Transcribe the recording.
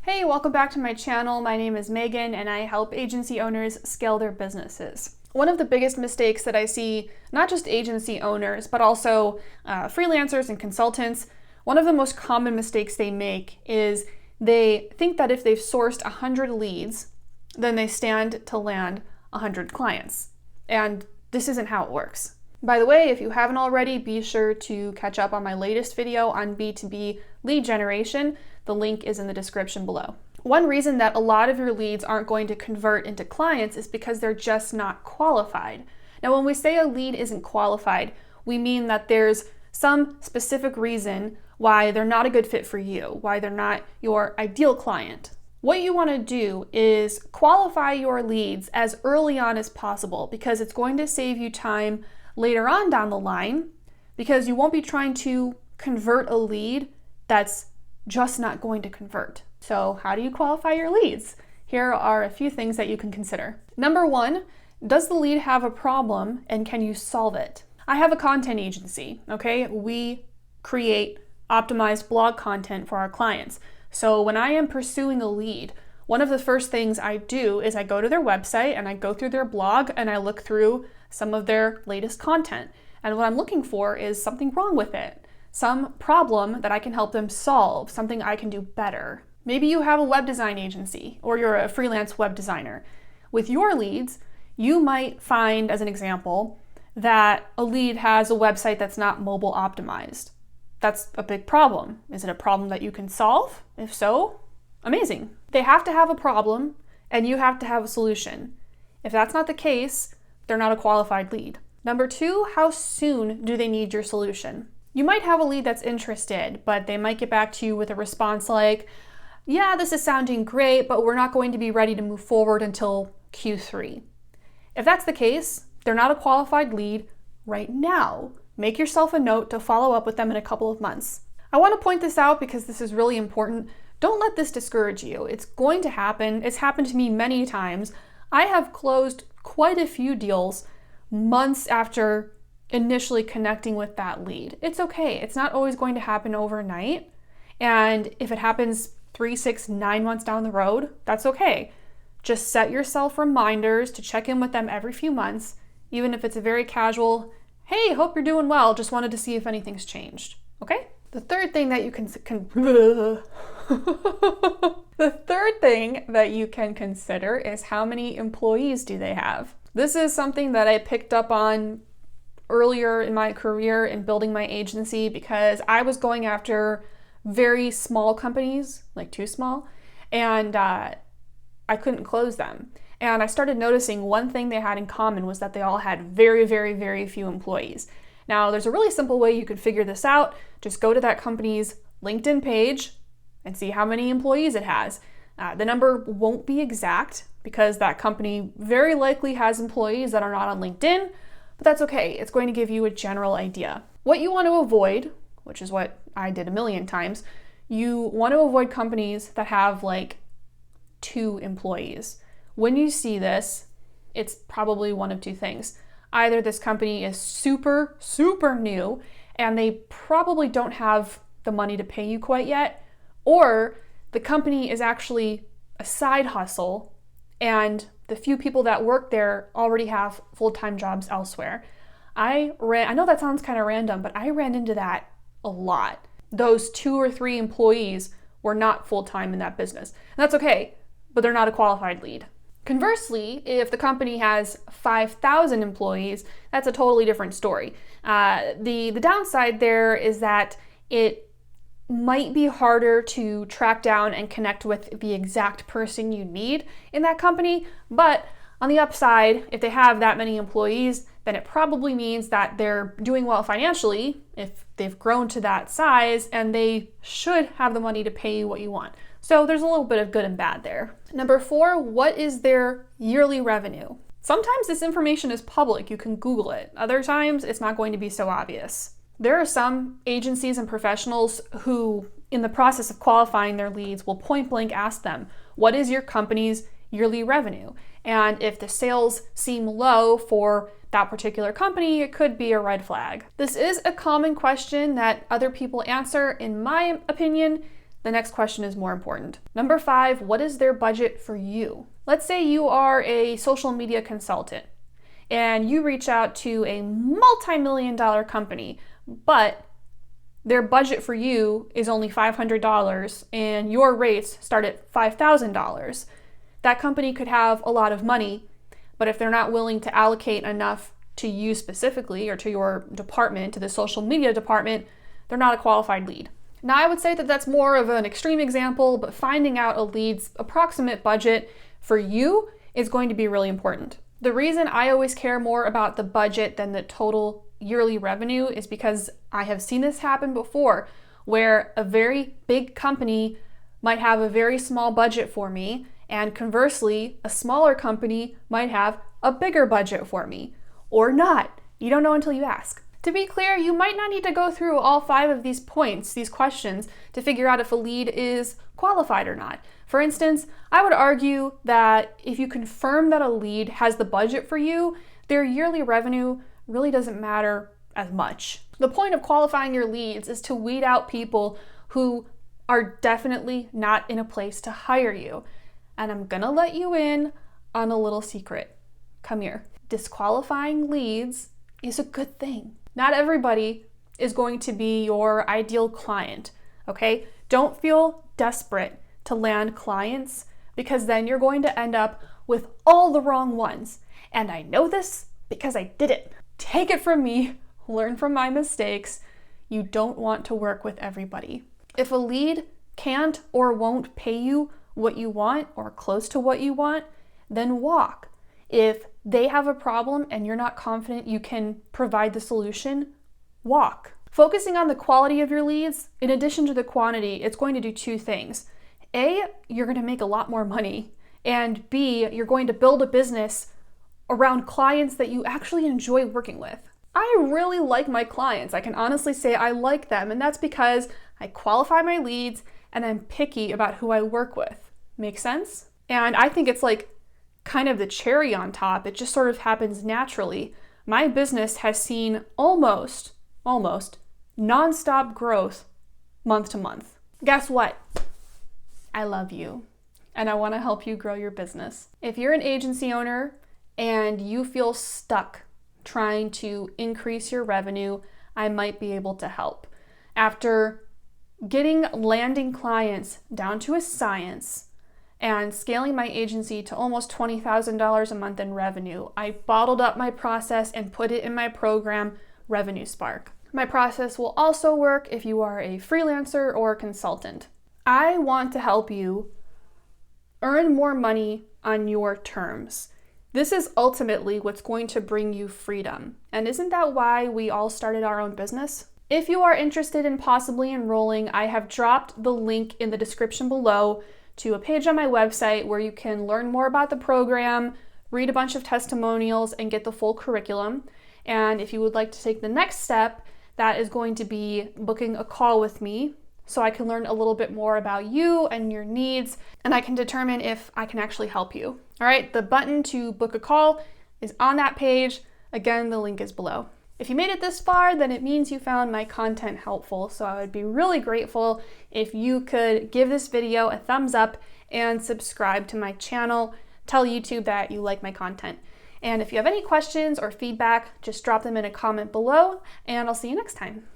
Hey, welcome back to my channel. My name is Megan and I help agency owners scale their businesses. One of the biggest mistakes that I see, not just agency owners, but also freelancers and consultants, one of the most common mistakes they make is they think that if they've sourced 100 leads, then they stand to land 100 clients. And this isn't how it works. By the way, if you haven't already, be sure to catch up on my latest video on B2B lead generation. The link is in the description below. One reason that a lot of your leads aren't going to convert into clients is because they're just not qualified. Now, when we say a lead isn't qualified, we mean that there's some specific reason why they're not a good fit for you, why they're not your ideal client. What you want to do is qualify your leads as early on as possible because it's going to save you time later on down the line because you won't be trying to convert a lead that's just not going to convert. So how do you qualify your leads? Here are a few things that you can consider. Number one, does the lead have a problem and can you solve it? I have a content agency, okay? We create optimized blog content for our clients. So when I am pursuing a lead, one of the first things I do is I go to their website and I go through their blog and I look through some of their latest content. And what I'm looking for is something wrong with it. Some problem that I can help them solve, something I can do better. Maybe you have a web design agency or you're a freelance web designer. With your leads, you might find, as an example, that a lead has a website that's not mobile optimized. That's a big problem. Is it a problem that you can solve? If so, amazing. They have to have a problem and you have to have a solution. If that's not the case, they're not a qualified lead. Number two, how soon do they need your solution? You might have a lead that's interested, but they might get back to you with a response like, yeah, this is sounding great, but we're not going to be ready to move forward until Q3. If that's the case, they're not a qualified lead right now. Make yourself a note to follow up with them in a couple of months. I want to point this out because this is really important. Don't let this discourage you. It's going to happen. It's happened to me many times. I have closed quite a few deals months after initially connecting with that lead. It's okay. It's not always going to happen overnight. And if it happens 3, 6, 9 months down the road, that's okay. Just set yourself reminders to check in with them every few months, even if it's a very casual, hey, hope you're doing well, just wanted to see if anything's changed. Okay? The third thing that you can consider is how many employees do they have. This is something that I picked up on earlier in my career in building my agency because I was going after very small companies, like too small, and I couldn't close them. And I started noticing one thing they had in common was that they all had very, very, very few employees. Now, there's a really simple way you can figure this out. Just go to that company's LinkedIn page and see how many employees it has. The number won't be exact because that company very likely has employees that are not on LinkedIn, but that's okay. It's going to give you a general idea. What you want to avoid, which is what I did a million times, you want to avoid companies that have like 2 employees. When you see this, it's probably one of two things. Either this company is super, super new and they probably don't have the money to pay you quite yet, or the company is actually a side hustle and the few people that work there already have full-time jobs elsewhere. I know that sounds kind of random, but I ran into that a lot. Those 2 or 3 employees were not full-time in that business. And that's okay, but they're not a qualified lead. Conversely, if the company has 5,000 employees, that's a totally different story. The downside there is that it might be harder to track down and connect with the exact person you need in that company, but on the upside, if they have that many employees, then it probably means that they're doing well financially if they've grown to that size, and they should have the money to pay you what you want. So there's a little bit of good and bad there. Number 4, what is their yearly revenue? Sometimes this information is public, you can Google it. Other times it's not going to be so obvious. There are some agencies and professionals who, in the process of qualifying their leads, will point blank ask them, what is your company's yearly revenue? And if the sales seem low for that particular company, it could be a red flag. This is a common question that other people answer. In my opinion, the next question is more important. Number 5, what is their budget for you? Let's say you are a social media consultant and you reach out to a multi-million-dollar company, but their budget for you is only $500 and your rates start at $5,000. That company could have a lot of money, but if they're not willing to allocate enough to you specifically or to your department, to the social media department, they're not a qualified lead. Now, I would say that that's more of an extreme example, but finding out a lead's approximate budget for you is going to be really important. The reason I always care more about the budget than the total yearly revenue is because I have seen this happen before, where a very big company might have a very small budget for me, and conversely, a smaller company might have a bigger budget for me. Or not. You don't know until you ask. To be clear, you might not need to go through all 5 of these points, these questions, to figure out if a lead is qualified or not. For instance, I would argue that if you confirm that a lead has the budget for you, their yearly revenue really doesn't matter as much. The point of qualifying your leads is to weed out people who are definitely not in a place to hire you. And I'm gonna let you in on a little secret. Come here. Disqualifying leads is a good thing. Not everybody is going to be your ideal client, okay? Don't feel desperate to land clients because then you're going to end up with all the wrong ones. And I know this because I did it. Take it from me, learn from my mistakes. You don't want to work with everybody. If a lead can't or won't pay you what you want or close to what you want, then walk. If they have a problem and you're not confident you can provide the solution, walk. Focusing on the quality of your leads, in addition to the quantity, it's going to do 2 things. A, you're going to make a lot more money. And B, you're going to build a business around clients that you actually enjoy working with. I really like my clients. I can honestly say I like them, and that's because I qualify my leads and I'm picky about who I work with. Make sense? And I think it's like kind of the cherry on top. It just sort of happens naturally. My business has seen almost nonstop growth month to month. Guess what? I love you and I want to help you grow your business. If you're an agency owner and you feel stuck trying to increase your revenue, I might be able to help. After getting landing clients down to a science and scaling my agency to almost $20,000 a month in revenue, I bottled up my process and put it in my program, Revenue Spark. My process will also work if you are a freelancer or a consultant. I want to help you earn more money on your terms. This is ultimately what's going to bring you freedom. And isn't that why we all started our own business? If you are interested in possibly enrolling, I have dropped the link in the description below to a page on my website where you can learn more about the program, read a bunch of testimonials, and get the full curriculum. And if you would like to take the next step, that is going to be booking a call with me so I can learn a little bit more about you and your needs, and I can determine if I can actually help you. All right, the button to book a call is on that page. Again, the link is below. If you made it this far, then it means you found my content helpful, so I would be really grateful if you could give this video a thumbs up and subscribe to my channel. Tell YouTube that you like my content. And if you have any questions or feedback, just drop them in a comment below, and I'll see you next time.